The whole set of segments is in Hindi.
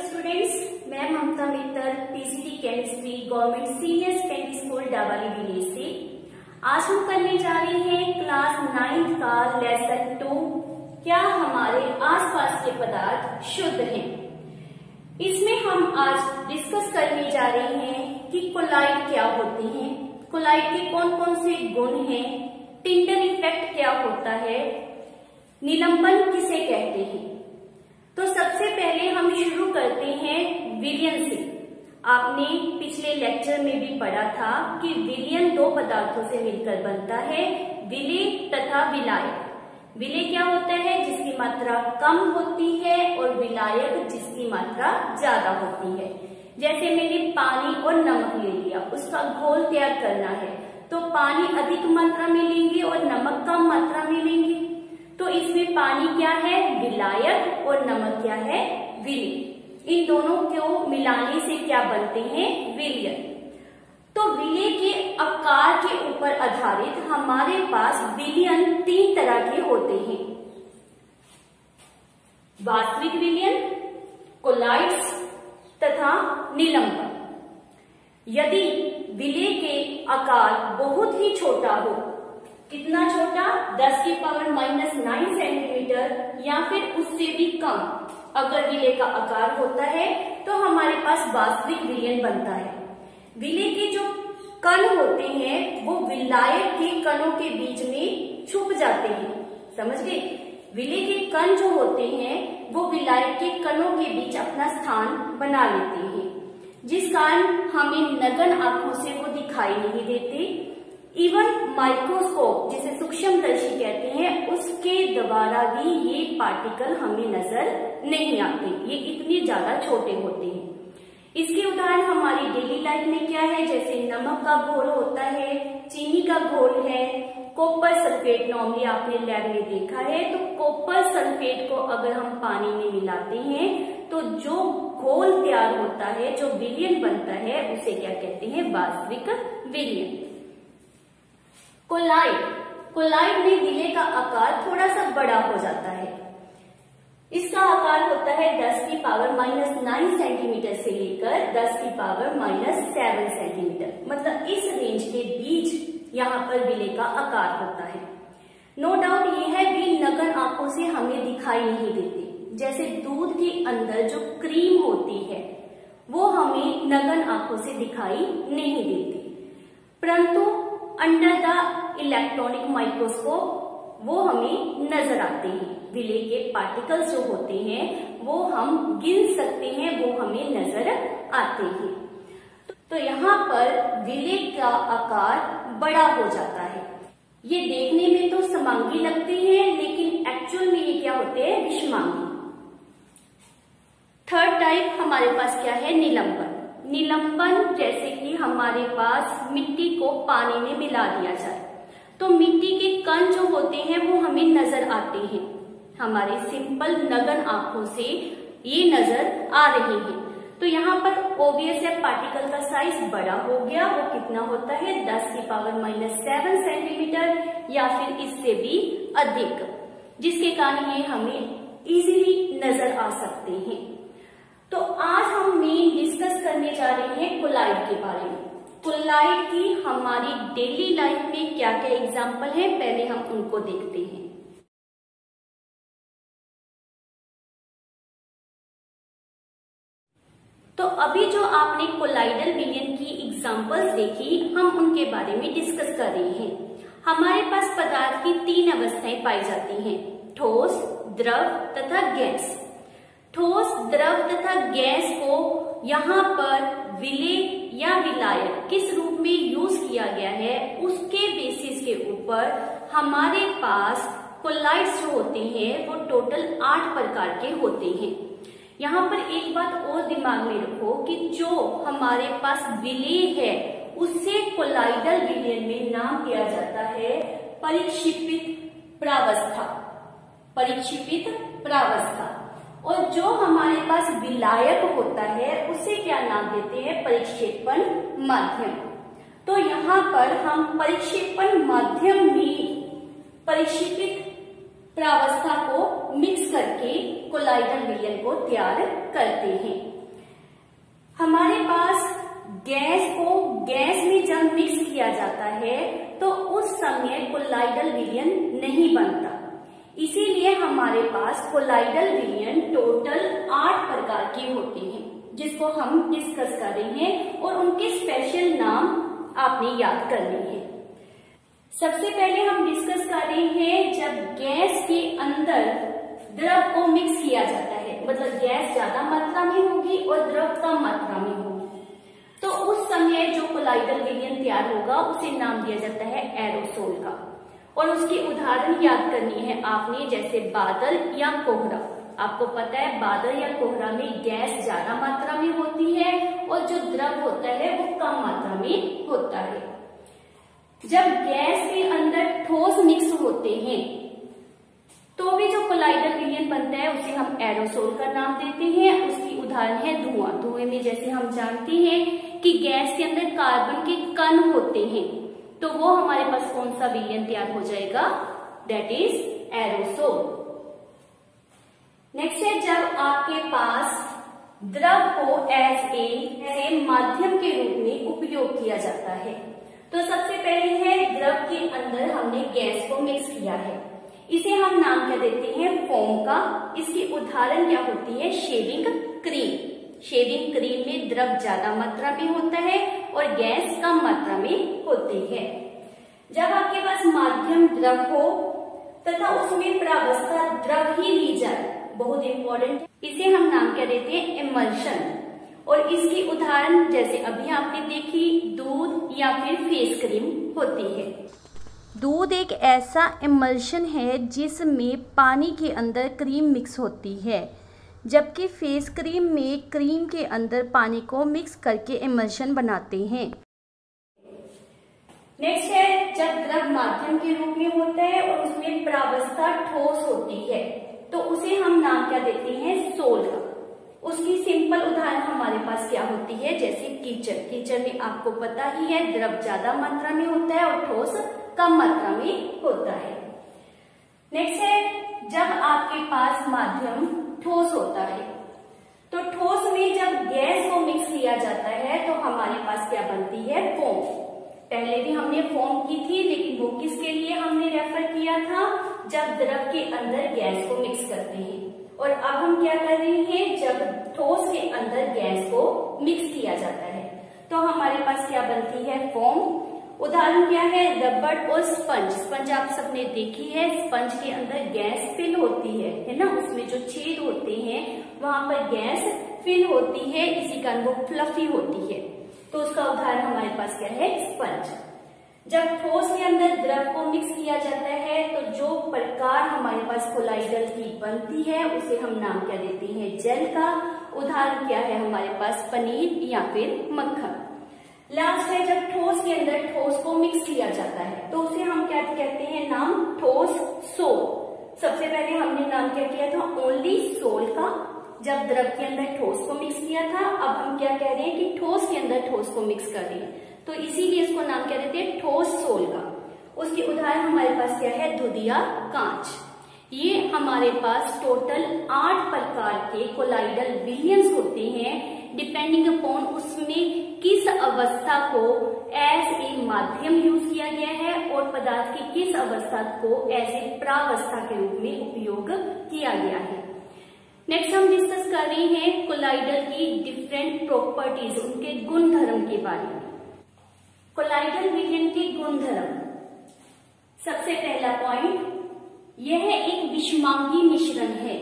स्टूडेंट्स, मैं Mamta Mittal PCT chemistry government senior secondary school Dawali village से आज हम करने जा रहे हैं क्लास 9 का लेसन 2। क्या हमारे आसपास के पदार्थ शुद्ध हैं? इसमें हम आज डिस्कस करने जा रहे हैं कि कोलाइड क्या होते हैं, कोलाइड के कौन कौन से गुण हैं, टिंडल इफेक्ट क्या होता है, निलंबन किसे कहते हैं। तो सबसे पहले हम शुरू करते हैं विलयन से। आपने पिछले लेक्चर में भी पढ़ा था कि विलयन दो पदार्थों से मिलकर बनता है, विलेय तथा विलायक। विलेय क्या होता है? जिसकी मात्रा कम होती है, और विलायक जिसकी मात्रा ज्यादा होती है। जैसे मैंने पानी और नमक ले लिया, उसका घोल तैयार करना है तो पानी अधिक मात्रा में लेंगे और नमक कम मात्रा में लेंगे। तो इसमें पानी क्या है? विलायक, और नमक क्या है? विलेय। इन दोनों को मिलाने से क्या बनते हैं? विलयन। तो विलेय के आकार के ऊपर आधारित हमारे पास विलयन 3 तरह के होते हैं: वास्तविक विलयन, कोलाइड्स तथा निलंबन। यदि विलेय के आकार बहुत ही छोटा हो, कितना छोटा? 10 की पावर -9 सेंटीमीटर या फिर उससे भी कम अगर विलेय का आकार होता है तो हमारे पास वास्तविक विलयन बनता है। विलेय के जो कण होते हैं वो विलायक के कणों के बीच में छुप जाते हैं। समझ गए? विलेय के कण जो होते हैं वो विलायक के कणों के बीच अपना स्थान बना लेते हैं, जिस कारण हमें नग्न आंखों से वो दिखाई नहीं देते। इवन माइक्रोस्कोप, जिसे सूक्ष्मदर्शी कहते हैं, उसके द्वारा भी ये पार्टिकल हमें नजर नहीं आते, ये इतने ज्यादा छोटे होते हैं। इसके उदाहरण हमारी डेली लाइफ में क्या है? जैसे नमक का घोल होता है, चीनी का घोल है, कॉपर सल्फेट। नॉर्मली आपने लैब में देखा है, तो कॉपर सल्फेट को अगर हम पानी में मिलाते हैं तो जो घोल तैयार होता है, जो विलयन बनता है, उसे क्या कहते हैं? वास्तविक विलयन। कोलाइड में विलेय का आकार थोड़ा सा बड़ा हो जाता है। इसका आकार होता है 10 की पावर -9 सेंटीमीटर से लेकर 10 की पावर -7 सेंटीमीटर। मतलब इस रेंज के बीच यहाँ पर विलेय का आकार होता है। नो डाउट ये है भी नग्न आंखों से हमें दिखाई नहीं देते। जैसे दूध के अंदर जो क्रीम होती है वो हमें नग्न आंखों से दिखाई नहीं देती, परंतु अंडर द इलेक्ट्रॉनिक माइक्रोस्कोप वो हमें नजर आते हैं। विलेय के पार्टिकल्स जो होते हैं वो हम गिन सकते हैं, वो हमें नजर आते हैं। तो यहाँ पर विलेय का आकार बड़ा हो जाता है। ये देखने में तो समांगी लगते हैं, लेकिन एक्चुअल में ये क्या होते हैं? विषमांगी। थर्ड टाइप हमारे पास क्या है? निलंबन। निलंबन जैसे कि हमारे पास मिट्टी को पानी में मिला दिया जाए तो मिट्टी के कण जो होते हैं वो हमें नजर आते हैं। हमारे सिंपल नग्न आंखों से ये नजर आ रहे हैं। तो यहाँ पर ऑब्वियस है पार्टिकल का साइज बड़ा हो गया। वो कितना होता है? 10 की पावर -7 सेंटीमीटर या फिर इससे भी अधिक, जिसके कारण ये हमें इजीली नजर आ सकते हैं। तो आज हम मेन डिस्कस करने जा रहे हैं कोलाइड के बारे में। कोलाइड की हमारी डेली लाइफ में क्या क्या एग्जाम्पल है, पहले हम उनको देखते हैं। तो अभी जो आपने कोलाइडल विलयन की एग्जाम्पल्स देखी, हम उनके बारे में डिस्कस कर रहे हैं। हमारे पास पदार्थ की 3 अवस्थाएं पाई जाती हैं: ठोस, द्रव तथा गैस। ठोस, द्रव तथा गैस को यहाँ पर विलेय या विलायक किस रूप में यूज किया गया है, उसके बेसिस के ऊपर हमारे पास कोलाइड्स जो होते हैं वो टोटल 8 प्रकार के होते हैं। यहाँ पर एक बात और दिमाग में रखो कि जो हमारे पास विलेय है उससे कोलाइडल विलयन में नाम दिया जाता है परिक्षेपित प्रावस्था। परिक्षेपित प्रावस्था। और जो हमारे पास विलायक होता है उसे क्या नाम देते हैं? परिक्षेपण माध्यम। तो यहाँ पर हम परिक्षेपण माध्यम में परिक्षेपित प्रावस्था को मिक्स करके कोलाइडल विलयन को तैयार करते हैं। हमारे पास गैस को गैस में जब मिक्स किया जाता है तो उस समय कोलाइडल विलयन नहीं बनता। इसीलिए हमारे पास कोलाइडल विलयन टोटल 8 प्रकार के होते हैं, जिसको हम डिस्कस कर रहे हैं और उनके स्पेशल नाम आपने याद करने हैं। सबसे पहले हम डिस्कस कर रहे हैं जब गैस के अंदर द्रव को मिक्स किया जाता है, मतलब गैस ज्यादा मात्रा में होगी और द्रव कम मात्रा में होगी, तो उस समय जो कोलाइडल विलयन तैयार होगा उसे नाम दिया जाता है एरोसोल का। और उसकी उदाहरण याद करनी है आपने, जैसे बादल या कोहरा। आपको पता है बादल या कोहरा में गैस ज्यादा मात्रा में होती है और जो द्रव होता है वो कम मात्रा में होता है। जब गैस के अंदर ठोस मिक्स होते हैं तो भी जो कोलाइडल विलयन बनता है उसे हम एरोसोल का नाम देते हैं। उसकी उदाहरण है धुआं। धुएं में जैसे हम जानते हैं कि गैस के अंदर कार्बन के कण होते हैं, तो वो हमारे पास कौन सा विलयन तैयार हो जाएगा, दैट इज एरोसोल। नेक्स्ट है जब आपके पास द्रव को एज ए माध्यम के रूप में उपयोग किया जाता है। तो सबसे पहले है द्रव के अंदर हमने गैस को मिक्स किया है, इसे हम नाम क्या देते हैं, फोम का। इसकी उदाहरण क्या होती है, शेविंग क्रीम। शेविंग क्रीम में द्रव ज्यादा मात्रा में होता है और गैस कम मात्रा में होती है। जब आपके पास माध्यम द्रव हो तथा उसमें प्रावस्था द्रव ही ली जाए, बहुत इंपॉर्टेंट, इसे हम नाम क्या देते हैं, इमल्शन। और इसकी उदाहरण जैसे अभी आपने देखी दूध या फिर फेस क्रीम होती है। दूध एक ऐसा इमल्शन है जिसमें पानी के अंदर क्रीम मिक्स होती है, जबकि फेस क्रीम में क्रीम के अंदर पानी को मिक्स करके इमल्शन बनाते हैं। नेक्स्ट है जब द्रव माध्यम के रूप में होता है और उसमें प्रावस्था ठोस होती है तो उसे हम नाम क्या देते हैं, सोल का। उसकी सिंपल उदाहरण हमारे पास क्या होती है, जैसे कीचड़। कीचड़ में आपको पता ही है द्रव ज्यादा मात्रा में होता है और ठोस कम मात्रा में होता है। नेक्स्ट है जब आपके पास माध्यम ठोस होता है तो ठोस में जब गैस को मिक्स किया जाता है तो हमारे पास क्या बनती है, फोम। पहले भी हमने फोम की थी, लेकिन वो किसके लिए हमने रेफर किया था, जब द्रव के अंदर गैस को मिक्स करते हैं। और अब हम क्या कर रहे हैं, जब ठोस के अंदर गैस को मिक्स किया जाता है तो हमारे पास क्या बनती है, फोम। उदाहरण क्या है, रबड़ और स्पंज। स्पंज आप सबने देखी है, स्पंज के अंदर गैस फिल होती है ना, उसमें जो छेद होते हैं वहां पर गैस फिल होती है, इसी कारण वो फ्लफी होती है। तो उसका उदाहरण हमारे पास क्या है, स्पंज। जब ठोस के अंदर द्रव को मिक्स किया जाता है तो जो प्रकार हमारे पास कोलाइडल की बनती है उसे हम नाम क्या देते हैं, जेल का। उदाहरण क्या है हमारे पास, पनीर या फिर मक्खन। लास्ट है जब ठोस के अंदर ठोस को मिक्स किया जाता है तो उसे हम क्या कहते हैं, नाम ठोस सोल। सबसे पहले हमने नाम क्या किया था, ओनली सोल का, जब द्रव के अंदर ठोस को मिक्स किया था। अब हम क्या कह रहे हैं कि ठोस के अंदर ठोस को मिक्स कर रहे हैं, तो इसीलिए इसको नाम क्या देते हैं, ठोस सोल का। उसकी उदाहरण हमारे पास क्या है, दुधिया कांच। ये हमारे पास टोटल 8 प्रकार के कोलाइडल विलयंस होते हैं, डिपेंडिंग अपॉन उसमें किस अवस्था को एज ए माध्यम यूज किया गया है और पदार्थ की किस अवस्था को एज ए प्रावस्था के रूप में उपयोग किया गया है। नेक्स्ट हम डिस्कस कर रहे हैं कोलाइडल की डिफरेंट प्रॉपर्टीज, उनके गुण धर्म के बारे में। कोलाइडल विलयन के गुण धर्म, सबसे पहला पॉइंट, यह एक विषमांगी मिश्रण है।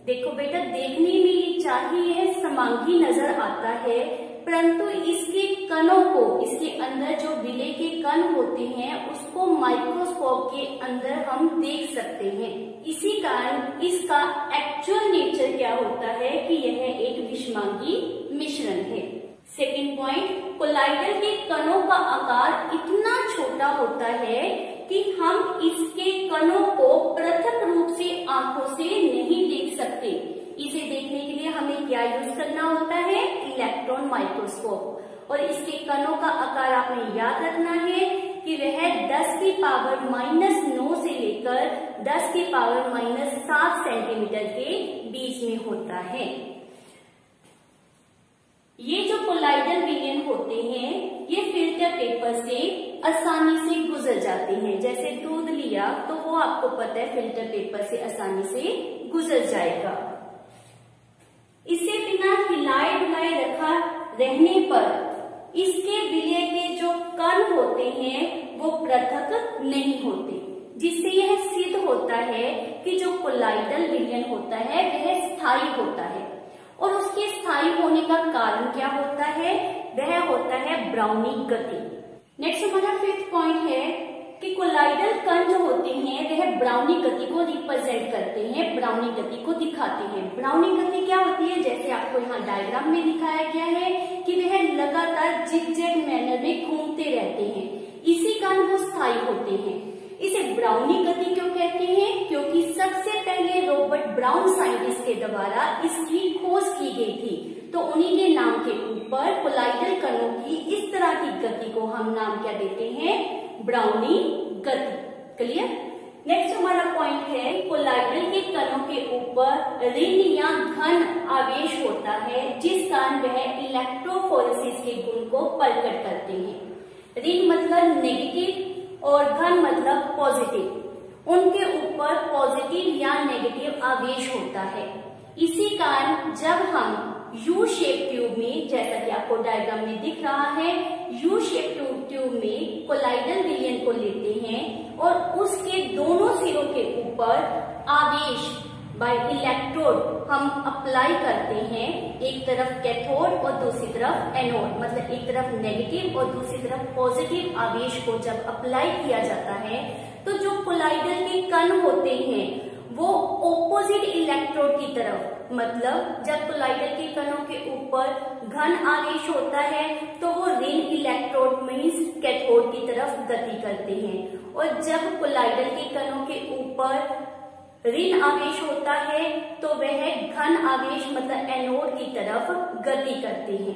देखो बेटा, देखने में ये चाहे यह समांगी नजर आता है, परंतु इसके कणों को, इसके अंदर जो विलय के कण होते हैं उसको माइक्रोस्कोप के अंदर हम देख सकते हैं। इसी कारण इसका एक्चुअल नेचर क्या होता है कि यह एक विषमांगी मिश्रण है। सेकेंड पॉइंट, कोलाइडल के कणों का आकार इतना छोटा होता है कि हम इसके कणों को पृथक रूप से आंखों से नहीं देख सकते। इसे देखने के लिए हमें क्या यूज करना होता है, इलेक्ट्रॉन माइक्रोस्कोप। और इसके कणों का आकार आपने याद रखना है कि वह 10 की पावर -9 से लेकर 10 की पावर -7 सेंटीमीटर के बीच में होता है। ये जो कोलाइडल विलयन होते हैं ये फिल्टर पेपर से आसानी से गुजर जाते हैं। जैसे दूध लिया तो वो आपको पता है फिल्टर पेपर से आसानी से गुजर जाएगा। इसे बिना हिलाए डुलाए रखा रहने पर इसके विलय के जो कण होते हैं वो पृथक नहीं होते, जिससे यह सिद्ध होता है कि जो कोलाइडल विलयन होता है वह स्थायी होता है। और उसके स्थायी होने का कारण क्या होता है? वह होता है ब्राउनी गति। नेक्स्ट हमारा 5th पॉइंट है कि कोलाइडल कण जो होते हैं वह ब्राउनी गति को रिप्रेजेंट करते हैं, ब्राउनी गति को दिखाते हैं। ब्राउनी गति क्या होती है? जैसे आपको यहाँ डायग्राम में दिखाया गया है कि वह लगातार जिगजैग मैनर में घूमते रहते हैं, इसी कारण वो स्थायी होते हैं। इसे ब्राउनी गति क्यों कहते हैं? क्योंकि सबसे पहले रॉबर्ट ब्राउन साइंटिस्ट के द्वारा इसकी खोज की गई थी, तो उन्हीं के नाम के ऊपर कोलाइडल कणों की इस तरह की गति को हम नाम क्या देते हैं? ब्राउनी गति। क्लियर? नेक्स्ट हमारा पॉइंट है कोलाइडल के कणों के ऊपर ऋण या धन आवेश होता है, जिस कारण वह इलेक्ट्रोफोरेसिस के गुण को प्रकट करते हैं। ऋण मतलब नेगेटिव और धन मतलब पॉजिटिव। उनके ऊपर पॉजिटिव या नेगेटिव आवेश होता है। इसी कारण जब हम यू शेप ट्यूब में, जैसा कि आपको डायग्राम में दिख रहा है, यू शेप ट्यूब में कोलाइडल विलयन को लेते हैं और उसके दोनों सिरों के ऊपर आवेश बाय इलेक्ट्रोड हम अप्लाई करते हैं। एक तरफ कैथोड और दूसरी तरफ एनोड, मतलब एक तरफ नेगेटिव और दूसरी तरफ पॉजिटिव आवेश को जब अप्लाई किया जाता है तो जो कोलाइडल के कण होते हैं वो ऑपोजिट इलेक्ट्रोड की तरफ, मतलब जब कोलाइडल के कणों के ऊपर घन आवेश होता है तो वो ऋण इलेक्ट्रोड मींस कैथोड की तरफ गति करते हैं, और जब कोलाइडल के कणों के ऊपर ऋण आवेश होता है तो वह घन आवेश मतलब एनोड की तरफ गति करते हैं।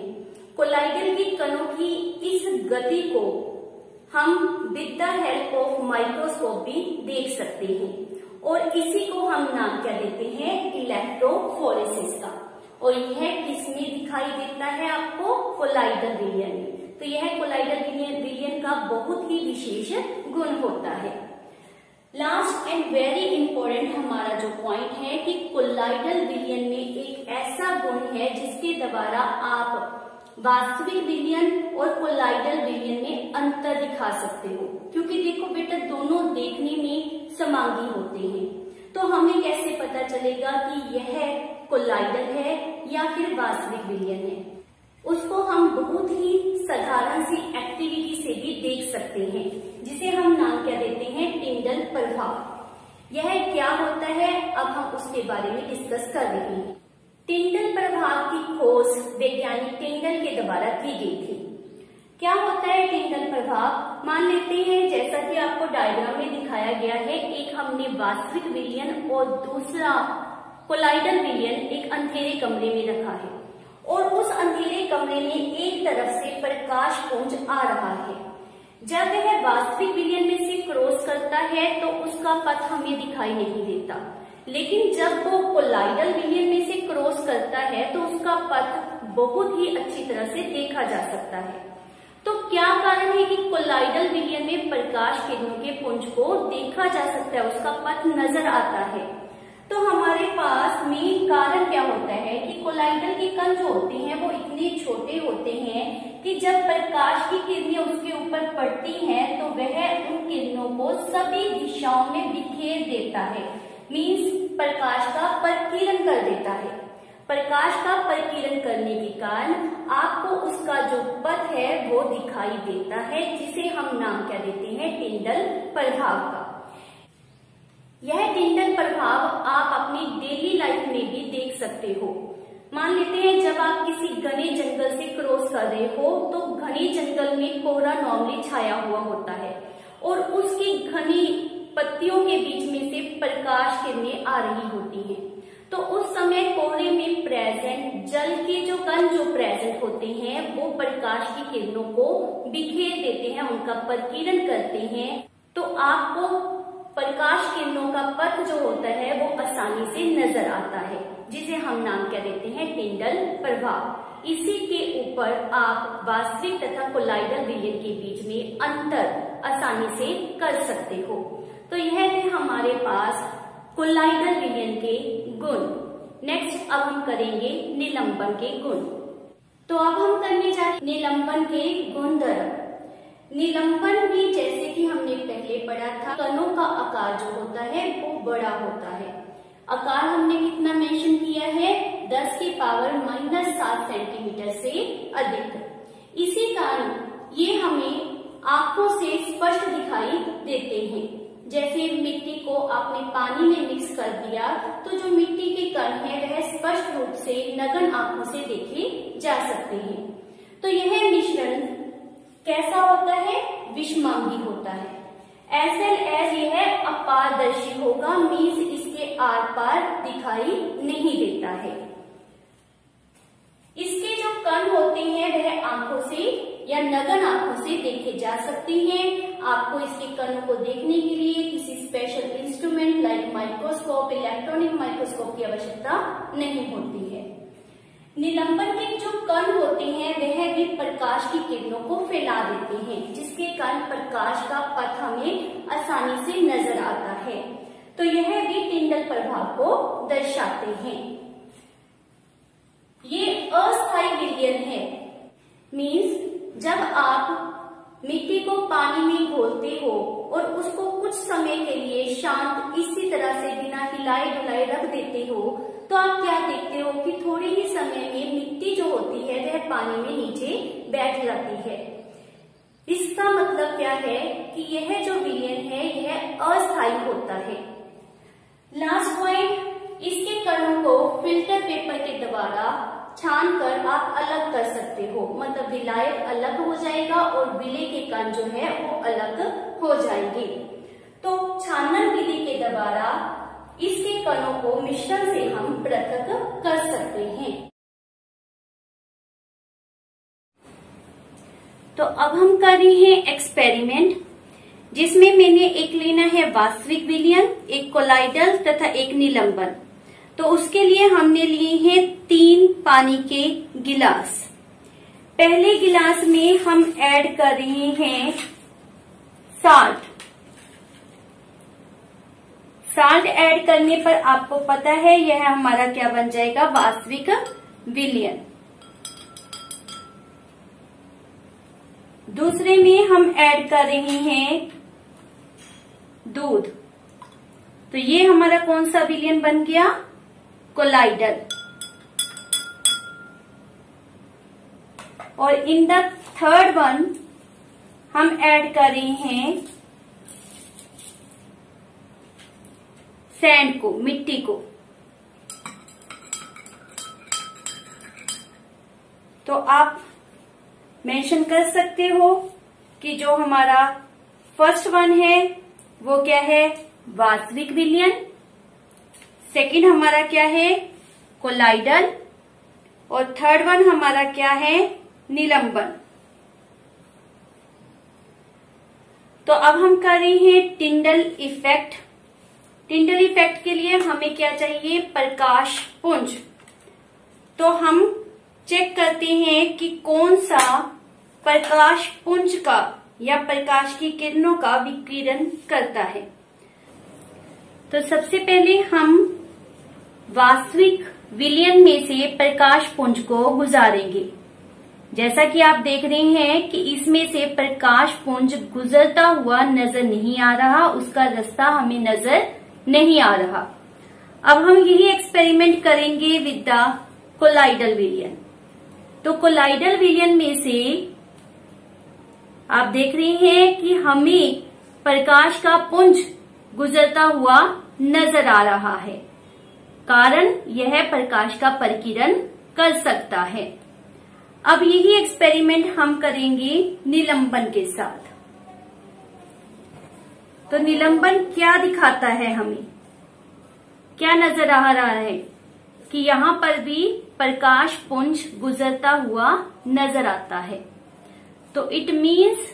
कोलाइडल के कणों की इस गति को हम with the help of microscope भी देख सकते हैं, और इसी को हम नाम क्या देते हैं? इलेक्ट्रोफोरेसिस का। और यह किसमें दिखाई देता है आपको? कोलाइडल विलयन में। तो यह कोलाइडल विलयन का बहुत ही विशेष गुण होता है। लास्ट एंड वेरी इंपॉर्टेंट हमारा जो पॉइंट है कि कोलाइडल विलयन में एक ऐसा गुण है जिसके द्वारा आप वास्तविक विलयन और कोलाइडल विलयन में अंतर दिखा सकते हो। क्योंकि देखो बेटा, दोनों देखने में समांगी होते हैं, तो हमें कैसे पता चलेगा कि यह कोलाइडल है या फिर वास्तविक विलयन है? उसको हम बहुत ही साधारण सी एक्टिविटी से भी देख सकते हैं, जिसे हम नाम क्या देते हैं? टिंडल प्रभाव। यह क्या होता है अब हम उसके बारे में डिस्कस कर रहे हैं। टिंडल प्रभाव की खोज वैज्ञानिक टिंडल के द्वारा की गई थी। क्या होता है टिंडल प्रभाव? मान लेते हैं जैसा कि आपको डायग्राम में दिखाया गया है, एक हमने वास्तविक विलयन और दूसरा कोलाइडल विलयन एक अंधेरे कमरे में रखा है, और उस अंधेरे कमरे में एक तरफ से प्रकाश पुंज आ रहा है। जब वह वास्तविक विलयन में से क्रॉस करता है तो उसका पथ हमें दिखाई नहीं देता, लेकिन जब वो कोलाइडल विलयन में से क्रॉस करता है तो उसका पथ बहुत ही अच्छी तरह से देखा जा सकता है। तो क्या कारण है कि कोलाइडल विलयन में प्रकाश किरणों के पुंज को देखा जा सकता है, उसका पथ नजर आता है? तो हमारे पास मेन कारण क्या होता है कि कोलाइडल के कण जो होते हैं वो इतने छोटे होते हैं कि जब प्रकाश की किरणें उसके ऊपर पड़ती हैं तो वह उन किरणों को सभी दिशाओं में बिखेर देता है, मीन्स प्रकाश का प्रकीर्णन कर देता है। प्रकाश का प्रकीर्णन करने के कारण आपको उसका जो पथ है वो दिखाई देता है, जिसे हम नाम क्या देते हैं? टिंडल प्रभाव का। यह टिंडल प्रभाव आप अपनी डेली लाइफ में भी देख सकते हो। मान लेते हैं जब आप किसी घने जंगल से क्रॉस कर रहे हो तो घने जंगल में कोहरा नॉर्मली छाया हुआ होता है, और उसकी घनी पत्तियों के बीच में से प्रकाश किरणें आ रही होती हैं। तो उस समय कोहरे में प्रेजेंट जल के जो कण जो प्रेजेंट होते हैं वो प्रकाश की किरणों को बिखेर देते हैं, उनका प्रकीर्णन करते हैं। तो आपको प्रकाश किरणों का पथ जो होता है वो आसानी से नजर आता है, जिसे हम नाम क्या देते हैं? टिंडल प्रभाव। इसी के ऊपर आप वास्तविक तथा कोलाइडल विलयन के बीच में अंतर आसानी से कर सकते हो। तो यह थे हमारे पास कोलाइडल विलयन के गुण। नेक्स्ट अब हम करेंगे निलंबन के गुण। तो अब हम करने जा रहे हैं निलंबन के गुणधर्म। निलंबन में जैसे कि हमने पहले पढ़ा था, कणों का आकार जो होता है वो बड़ा होता है। आकार हमने कितना मेंशन किया है, 10 की पावर -7 सेंटीमीटर से अधिक। इसी कारण ये हमें आंखों से स्पष्ट दिखाई देते हैं। जैसे मिट्टी को आपने पानी में मिक्स कर दिया तो जो मिट्टी के कण हैं वह स्पष्ट रूप से नग्न आंखों से देखे जा सकते हैं। तो यह मिश्रण कैसा होता है, विषमांगी होता है। एज वेल एज यह अपारदर्शी होगा, मीन्स इसके आर पार दिखाई नहीं देता है। इसके जो कण होते हैं वह आंखों से या नग्न आंखों से देखे जा सकते हैं। आपको इसके कणों को देखने के लिए किसी special instrument like microscope, electronic microscope की आवश्यकता नहीं होती है। निलंबन के जो कण होते हैं वह भी प्रकाश की किरणों को फैला देते हैं, जिसके कारण प्रकाश का पथ हमें आसानी से नजर आता है। तो यह भी टिंडल प्रभाव को दर्शाते हैं। ये अस्थायी विलयन है, मीन्स जब आप मिट्टी को पानी में घोलते हो और उसको कुछ समय के लिए शांत इसी तरह से बिना हिलाए डुलाए रख देते हो तो आप क्या देखते हो कि थोड़े ही समय में मिट्टी जो होती है वह पानी में नीचे बैठ जाती है। इसका मतलब क्या है कि यह जो विलयन है यह अस्थायी होता है। लास्ट पॉइंट, इसके कणों को फिल्टर पेपर के द्वारा छान कर आप अलग कर सकते हो, मतलब विलायक अलग हो जाएगा और विलय के कण जो है वो अलग हो जाएंगे। तो छानन विधि के द्वारा इसके कणों को मिश्रण से हम पृथक कर सकते हैं। तो अब हम कर रहे हैं एक्सपेरिमेंट, जिसमें मैंने एक लेना है वास्तविक विलयन, एक कोलाइडल तथा एक निलंबन। तो उसके लिए हमने लिए हैं 3 पानी के गिलास। पहले गिलास में हम ऐड कर रहे हैं साल्ट। साल्ट ऐड करने पर आपको पता है यह हमारा क्या बन जाएगा, वास्तविक विलयन। दूसरे में हम ऐड कर रहे हैं दूध। तो ये हमारा कौन सा विलयन बन गया, कोलाइडल। और इन द थर्ड वन हम ऐड कर रहे हैं सैंड को, मिट्टी को। तो आप मेंशन कर सकते हो कि जो हमारा फर्स्ट वन है वो क्या है, वास्तविक विलयन। सेकंड हमारा क्या है, कोलाइडल। और थर्ड वन हमारा क्या है, निलंबन। तो अब हम कर रहे हैं टिंडल इफेक्ट। टिंडल इफेक्ट के लिए हमें क्या चाहिए, प्रकाश पुंज। तो हम चेक करते हैं कि कौन सा प्रकाश पुंज का या प्रकाश की किरणों का विकिरण करता है। तो सबसे पहले हम वास्तविक विलयन में से प्रकाश पुंज को गुजारेंगे। जैसा कि आप देख रहे हैं कि इसमें से प्रकाश पुंज गुजरता हुआ नजर नहीं आ रहा, उसका रास्ता हमें नजर नहीं आ रहा। अब हम यही एक्सपेरिमेंट करेंगे विद द कोलाइडल विलयन। तो कोलाइडल विलयन में से आप देख रहे हैं कि हमें प्रकाश का पुंज गुजरता हुआ नजर आ रहा है, कारण यह प्रकाश का परिकिरण कर सकता है। अब यही एक्सपेरिमेंट हम करेंगे निलंबन के साथ। तो निलंबन क्या दिखाता है, हमें क्या नजर आ रहा है कि यहाँ पर भी प्रकाश पुंज गुजरता हुआ नजर आता है। तो इट मीन्स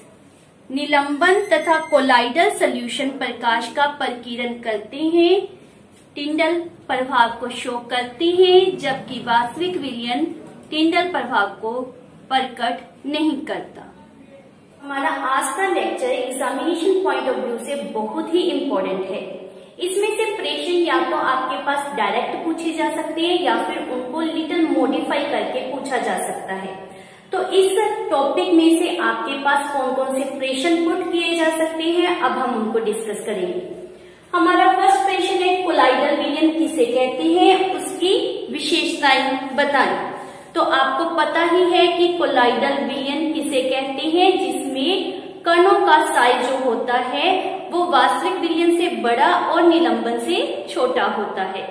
निलंबन तथा कोलाइडल सॉल्यूशन प्रकाश का परिकिरण करते हैं, टिंडल प्रभाव को शो करते हैं, जबकि वास्तविक विलयन टिंडल प्रभाव को प्रकट नहीं करता। हमारा आज का lecture examination point of view से बहुत ही इम्पोर्टेंट है। इसमें से प्रश्न या तो आपके पास डायरेक्ट पूछे जा सकते हैं या फिर उनको लिटिल मॉडिफाई करके पूछा जा सकता है। तो इस टॉपिक में से आपके पास कौन कौन से प्रश्न पुट किए जा सकते हैं, अब हम उनको डिस्कस करेंगे। हमारा फर्स्ट प्रश्न है कोलाइडल विलयन किसे कहते हैं, उसकी विशेषताएं बताएं। तो आपको पता ही है कि कोलाइडल विलयन किसे कहते हैं, जिसमें कणों का साइज जो होता है वो वास्तविक विलयन से बड़ा और निलंबन से छोटा होता है।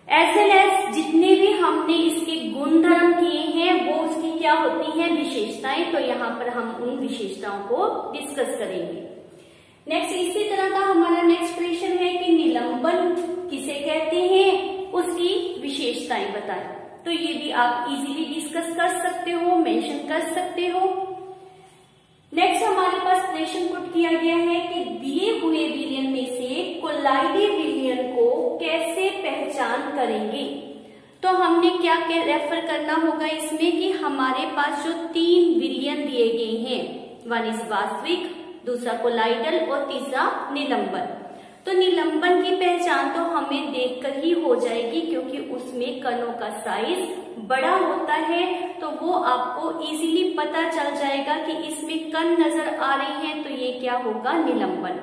एज वेल एज जितने भी हमने इसके गुणधर्म किए हैं वो उसकी क्या होती हैं, विशेषताएं। तो यहाँ पर हम उन विशेषताओं को डिस्कस करेंगे। नेक्स्ट इसी तरह का हमारा नेक्स्ट प्रश्न है कि निलंबन किसे कहते हैं, उसकी विशेषताएं बताएं। तो ये भी आप इजीली डिस्कस कर सकते हो, मेंशन कर सकते हो। नेक्स्ट हमारे पास प्रश्न पुट किया गया है कि दिए हुए विलयन में से कोलाइडी विलयन को कैसे पहचान करेंगे। तो हमने क्या रेफर करना होगा इसमें कि हमारे पास जो 3 विलयन दिए गए हैं, वन इज वास्तविक, दूसरा कोलाइडल और तीसरा निलंबन। तो निलंबन की पहचान तो हमें देखकर ही हो जाएगी, क्योंकि उसमें कणों का साइज बड़ा होता है। तो वो आपको इजीली पता चल जाएगा कि इसमें कण नजर आ रही हैं, तो ये क्या होगा, निलंबन।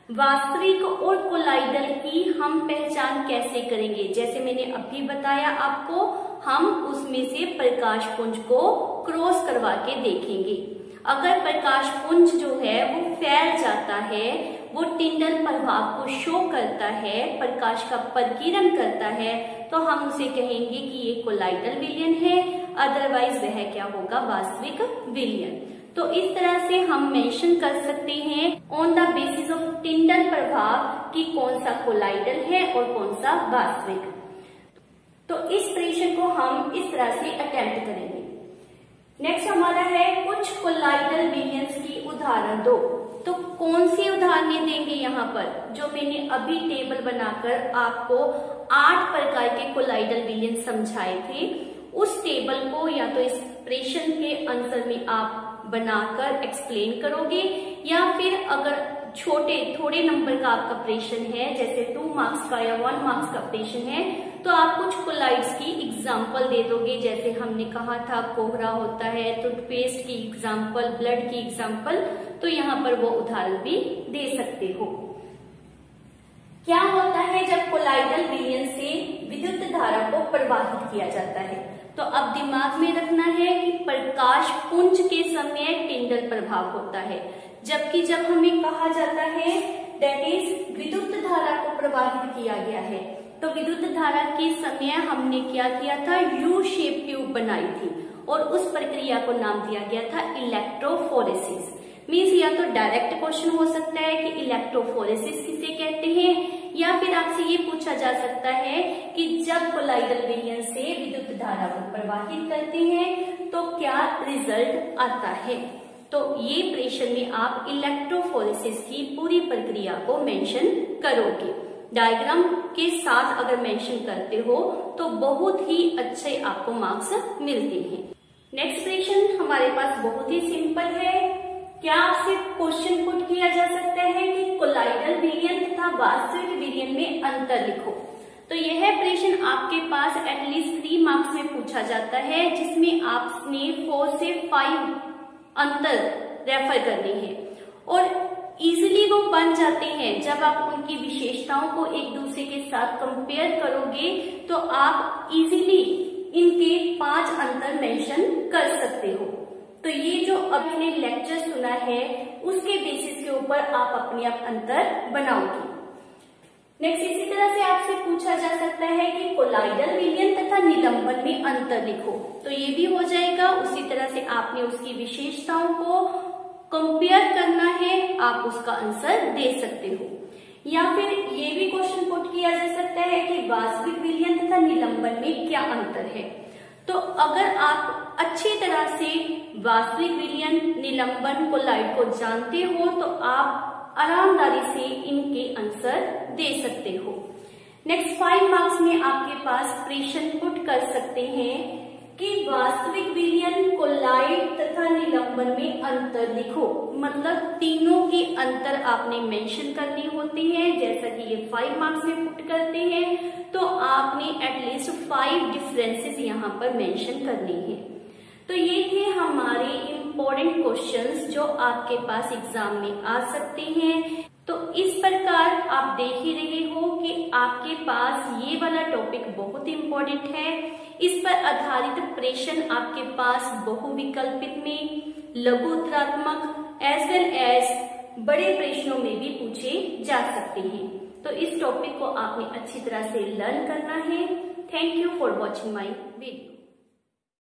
वास्तविक और कोलाइडल की हम पहचान कैसे करेंगे, जैसे मैंने अभी बताया आपको, हम उसमें से प्रकाश पुंज को क्रॉस करवा के देखेंगे। अगर प्रकाश पुंज जो है वो फैल जाता है, वो टिंडल प्रभाव को शो करता है, प्रकाश का प्रकीर्णन करता है, तो हम उसे कहेंगे कि ये कोलाइडल विलयन है, अदरवाइज वह क्या होगा, वास्तविक विलयन। तो इस तरह से हम मेंशन कर सकते हैं ऑन द बेसिस ऑफ टिंडल प्रभाव कि कौन सा कोलाइडल है और कौन सा वास्तविक। तो इस प्रश्न को हम इस तरह से अटेम्प्ट करेंगे। नेक्स्ट हमारा है कुछ कोलाइडल विलयंस की उदाहरण दो। तो कौन सी उदाहरणें देंगे यहाँ पर, जो मैंने अभी टेबल बनाकर आपको 8 प्रकार के कोलाइडल विलयन समझाए थे, उस टेबल को या तो इस प्रश्न के आंसर में आप बनाकर एक्सप्लेन करोगे, या फिर अगर थोड़े नंबर का आपका प्रश्न है, जैसे 2 मार्क्स का या 1 मार्क्स का प्रश्न है, तो आप कुछ कोलाइड्स की एग्जाम्पल दे दोगे। जैसे हमने कहा था कोहरा होता है, टूथपेस्ट की एग्जाम्पल, ब्लड की एग्जाम्पल, तो यहाँ पर वो उदाहरण भी दे सकते हो। क्या होता है जब कोलाइडल विलयन से विद्युत धारा को प्रवाहित किया जाता है। तो अब दिमाग में रखना है कि प्रकाश पुंज के समय टिंडल प्रभाव होता है, जबकि जब हमें कहा जाता है दैट इज विद्युत धारा को प्रवाहित किया गया है, तो विद्युत धारा के समय हमने क्या किया था, यू शेप ट्यूब बनाई थी और उस प्रक्रिया को नाम दिया गया था इलेक्ट्रोफोरेसिस। मीन्स या तो डायरेक्ट क्वेश्चन हो सकता है कि इलेक्ट्रोफोरेसिस किसे कहते हैं, या फिर आपसे ये पूछा जा सकता है कि जब कोलाइडल विलयन से विद्युत धारा को प्रवाहित करते हैं तो क्या रिजल्ट आता है। तो ये प्रश्न में आप इलेक्ट्रोफोरेसिस की पूरी प्रक्रिया को मेंशन करोगे। डायग्राम के साथ अगर मेंशन करते हो तो बहुत ही अच्छे आपको मार्क्स मिलते हैं। नेक्स्ट प्रश्न हमारे पास बहुत ही सिंपल है। क्या आपसे क्वेश्चन पुट किया जा सकता है कि कोलाइडल विलयन तथा वास्तविक विलयन में अंतर लिखो। तो यह प्रश्न आपके पास एटलीस्ट 3 मार्क्स में पूछा जाता है, जिसमें आपने 4 से 5 अंतर रेफर करने हैं और इजीली वो बन जाते हैं। जब आप उनकी विशेषताओं को एक दूसरे के साथ कंपेयर करोगे तो आप इजीली इनके 5 अंतर मेंशन कर सकते हो। तो ये जो आपने लेक्चर सुना है उसके बेसिस के ऊपर आप अपने आप अंतर बनाओगे। नेक्स्ट इसी तरह से आपसे पूछा जा सकता है कि कोलाइडल विलयन तथा निलंबन में अंतर लिखो। तो ये भी हो जाएगा। उसी तरह से आपने उसकी विशेषताओं को कंपेयर करना है, आप उसका आंसर दे सकते हो। या फिर ये भी क्वेश्चन पुट किया जा सकता है कि वास्तविक विलयन तथा निलंबन में क्या अंतर है। तो अगर आप अच्छी तरह से वास्तविक विलयन, निलंबन, कोलाइड को जानते हो तो आप आरामदारी से इनके आंसर दे सकते हो। नेक्स्ट 5 मार्क्स में आपके पास प्रश्न पुट कर सकते हैं कि वास्तविक विलयन, कोलाइड तथा निलंबन में अंतर लिखो। मतलब तीनों के अंतर आपने मेंशन करनी होती है। जैसा कि ये 5 मार्क्स में पुट करते हैं तो आपने एटलीस्ट 5 डिफरेंसेस यहाँ पर मेंशन करनी है। तो ये थे हमारे इम्पोर्टेंट क्वेश्चंस जो आपके पास एग्जाम में आ सकते हैं। तो इस प्रकार आप देख ही रहे हो कि आपके पास ये वाला टॉपिक बहुत इम्पोर्टेंट है। इस पर आधारित प्रश्न आपके पास बहुविकल्पित में, लघु उत्तरात्मक एज वेल एज बड़े प्रश्नों में भी पूछे जा सकते हैं। तो इस टॉपिक को आपने अच्छी तरह से लर्न करना है। Thank you for watching my video.